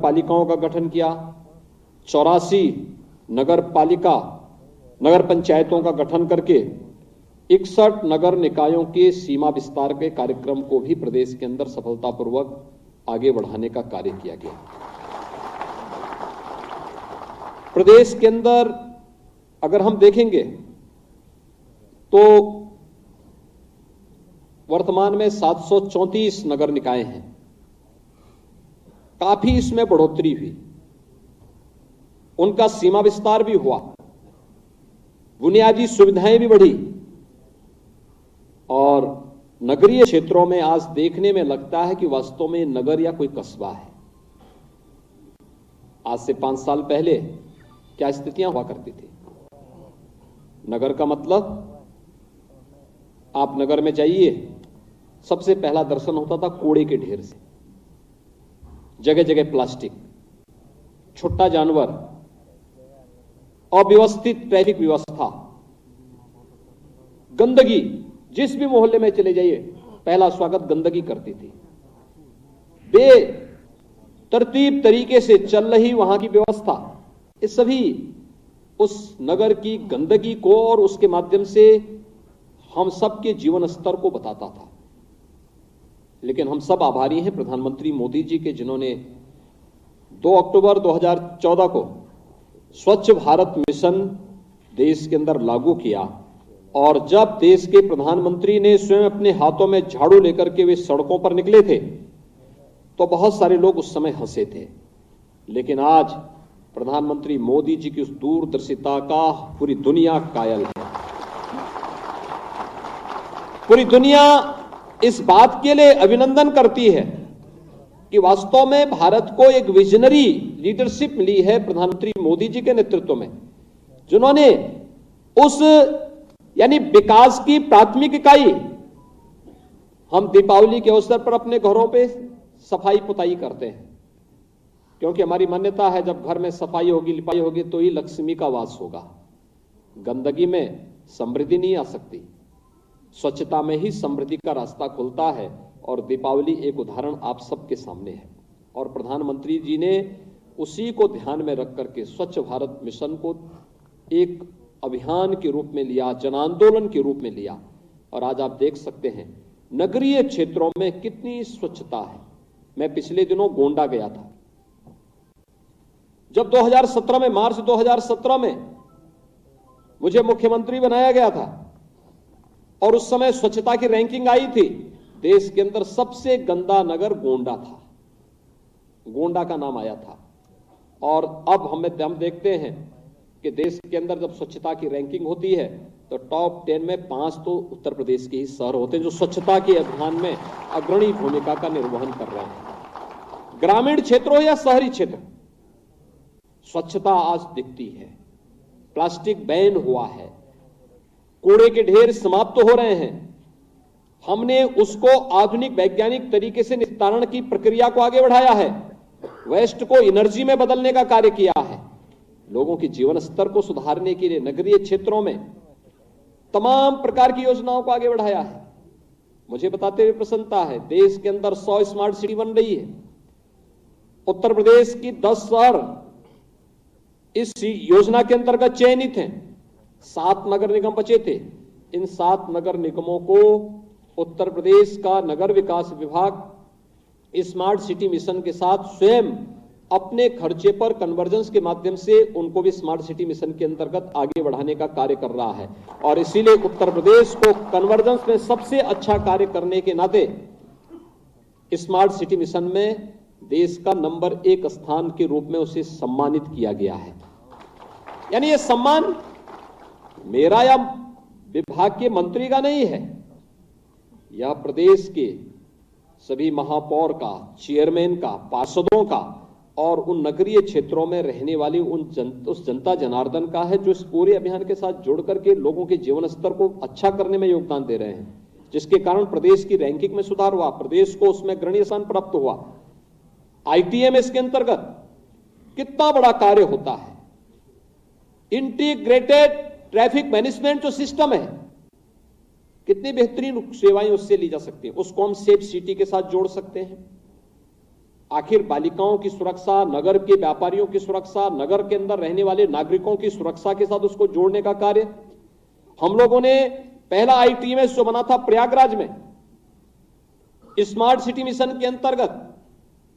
पालिकाओं का गठन किया, 84 नगर पंचायतों का गठन करके 61 नगर निकायों के सीमा विस्तार के कार्यक्रम को भी प्रदेश के अंदर सफलतापूर्वक आगे बढ़ाने का कार्य किया गया। प्रदेश के अंदर अगर हम देखेंगे तो वर्तमान में 734 नगर निकाय हैं। काफी इसमें बढ़ोतरी हुई, उनका सीमा विस्तार भी हुआ, बुनियादी सुविधाएं भी बढ़ी और नगरीय क्षेत्रों में आज देखने में लगता है कि वास्तव में नगर या कोई कस्बा है। आज से 5 साल पहले क्या स्थितियां हुआ करती थी? नगर का मतलब आप नगर में जाइए, सबसे पहला दर्शन होता था कूड़े के ढेर से, जगह जगह प्लास्टिक, छुट्टा जानवर, अव्यवस्थित ट्रैफिक व्यवस्था, गंदगी। जिस भी मोहल्ले में चले जाइए पहला स्वागत गंदगी करती थी। बेतरतीब तरीके से चल रही वहां की व्यवस्था, ये सभी उस नगर की गंदगी को और उसके माध्यम से हम सबके जीवन स्तर को बताता था। लेकिन हम सब आभारी हैं प्रधानमंत्री मोदी जी के, जिन्होंने 2 अक्टूबर 2014 को स्वच्छ भारत मिशन देश के अंदर लागू किया और जब देश के प्रधानमंत्री ने स्वयं अपने हाथों में झाड़ू लेकर के वे सड़कों पर निकले थे तो बहुत सारे लोग उस समय हंसे थे। लेकिन आज प्रधानमंत्री मोदी जी की उस दूरदर्शिता का पूरी दुनिया कायल है। पूरी दुनिया इस बात के लिए अभिनंदन करती है कि वास्तव में भारत को एक विजनरी लीडरशिप मिली है प्रधानमंत्री मोदी जी के नेतृत्व में, जिन्होंने उस यानी विकास की प्राथमिक इकाई, हम दीपावली के अवसर पर अपने घरों पे सफाई पुताई करते हैं क्योंकि हमारी मान्यता है जब घर में सफाई होगी, लिपाई होगी तो ही लक्ष्मी का वास होगा। गंदगी में समृद्धि नहीं आ सकती, स्वच्छता में ही समृद्धि का रास्ता खुलता है और दीपावली एक उदाहरण आप सबके सामने है। और प्रधानमंत्री जी ने उसी को ध्यान में रख करके स्वच्छ भारत मिशन को एक अभियान के रूप में लिया, जन आंदोलन के रूप में लिया और आज आप देख सकते हैं नगरीय क्षेत्रों में कितनी स्वच्छता है। मैं पिछले दिनों गोंडा गया था, जब 2017 में, मार्च 2017 में मुझे मुख्यमंत्री बनाया गया था और उस समय स्वच्छता की रैंकिंग आई थी, देश के अंदर सबसे गंदा नगर गोंडा था, गोंडा का नाम आया था। और अब हम देखते हैं कि देश के अंदर जब स्वच्छता की रैंकिंग होती है तो टॉप 10 में 5 तो उत्तर प्रदेश के ही शहर होते हैं जो स्वच्छता के अभियान में अग्रणी भूमिका का निर्वहन कर रहे हैं। ग्रामीण क्षेत्र हो या शहरी क्षेत्र, स्वच्छता आज दिखती है। प्लास्टिक बैन हुआ है, कूड़े के ढेर समाप्त हो रहे हैं। हमने उसको आधुनिक वैज्ञानिक तरीके से निस्तारण की प्रक्रिया को आगे बढ़ाया है, वेस्ट को एनर्जी में बदलने का कार्य किया है, लोगों के जीवन स्तर को सुधारने के लिए नगरीय क्षेत्रों में तमाम प्रकार की योजनाओं को आगे बढ़ाया है। मुझे बताते हुए प्रसन्नता है, देश के अंदर 100 स्मार्ट सिटी बन रही है। उत्तर प्रदेश की 10 शहर इस योजना के अंतर्गत चयनित हैं। 7 नगर निगम बचे थे। इन 7 नगर निगमों को उत्तर प्रदेश का नगर विकास विभाग स्मार्ट सिटी मिशन के साथ स्वयं अपने खर्चे पर कन्वर्जेंस के माध्यम से उनको भी स्मार्ट सिटी मिशन के अंतर्गत आगे बढ़ाने का कार्य कर रहा है। और इसीलिए उत्तर प्रदेश को कन्वर्जेंस में सबसे अच्छा कार्य करने के नाते स्मार्ट सिटी मिशन में देश का नंबर 1 स्थान के रूप में उसे सम्मानित किया गया है। यानी यह सम्मान मेरा या विभाग के मंत्री का नहीं है, यह प्रदेश के सभी महापौर का, चेयरमैन का, पार्षदों का और उन नगरीय क्षेत्रों में रहने वाली उस जनता जनार्दन का है जो इस पूरे अभियान के साथ जुड़ करके लोगों के जीवन स्तर को अच्छा करने में योगदान दे रहे हैं, जिसके कारण प्रदेश की रैंकिंग में सुधार हुआ, प्रदेश को उसमें अग्रणी स्थान प्राप्त हुआ। आईटीएमएस के अंतर्गत कितना बड़ा कार्य होता है, इंटीग्रेटेड ट्रैफिक मैनेजमेंट जो सिस्टम है, कितनी बेहतरीन सेवाएं उससे ली जा सकती हैं, उसको हम सेफ सिटी के साथ जोड़ सकते हैं। आखिर बालिकाओं की सुरक्षा, नगर के व्यापारियों की सुरक्षा, नगर के अंदर रहने वाले नागरिकों की सुरक्षा के साथ उसको जोड़ने का कार्य। हम लोगों ने पहला आईटीएमएस जो बना था प्रयागराज में, स्मार्ट सिटी मिशन के अंतर्गत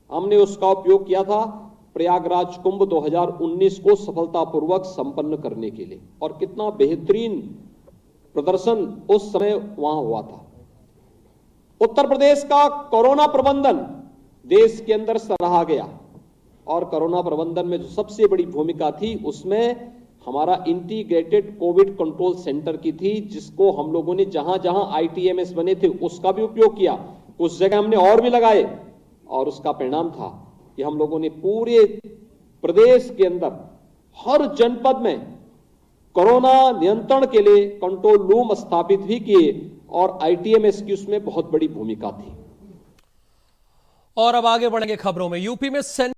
हमने उसका उपयोग किया था प्रयागराज कुंभ 2019 को सफलतापूर्वक संपन्न करने के लिए। और कितना बेहतरीन प्रदर्शन उस समय वहां हुआ था। उत्तर प्रदेश का कोरोना प्रबंधन देश के अंदर सराहा गया, और कोरोना प्रबंधन में जो सबसे बड़ी भूमिका थी उसमें हमारा इंटीग्रेटेड कोविड कंट्रोल सेंटर की थी, जिसको हम लोगों ने जहां जहां आईटीएमएस बने थे उसका भी उपयोग किया, कुछ जगह हमने और भी लगाए, और उसका परिणाम था कि हम लोगों ने पूरे प्रदेश के अंदर हर जनपद में कोरोना नियंत्रण के लिए कंट्रोल रूम स्थापित भी किए, और आईटीएमएस की उसमें बहुत बड़ी भूमिका थी। और अब आगे बढ़ेंगे खबरों में। यूपी में